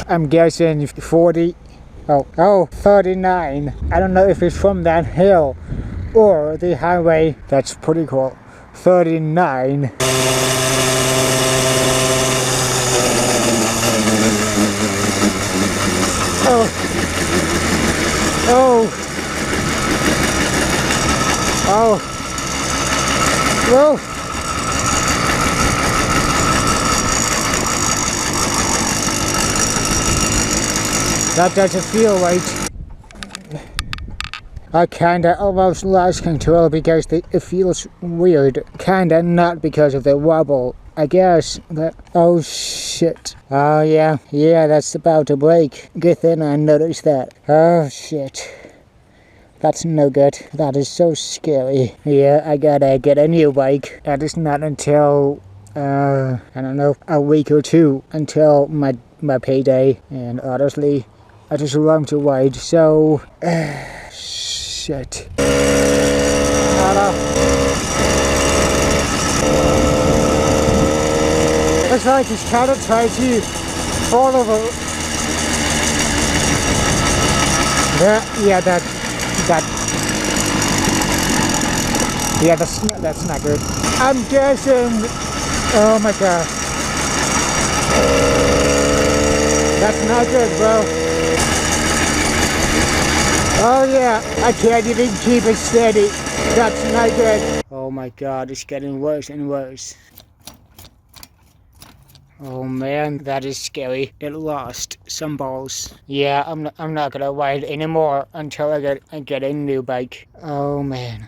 I'm guessing 40. Oh, 39. I don't know if it's from that hill or the highway. That's pretty cool. 39. Oh. Oh. Oh. Whoa. That doesn't feel right. I kinda almost lost control because it feels weird. Kinda not because of the wobble. I guess that. Oh shit. Oh yeah, that's about to break. Good thing I noticed that. Oh shit. That's no good. That is so scary. Yeah, I gotta get a new bike. That is not until, I don't know, a week or two until my payday. And honestly, I just love to ride, so... shit. Looks like it's kind of trying to fall over. Yeah, that's not good. I'm guessing. Oh my god. That's not good, bro. Oh yeah, I can't even keep it steady. That's not good. Oh my god, it's getting worse and worse. Oh man, that is scary. It lost some balls. Yeah, I'm not gonna ride anymore until I get a new bike. Oh man.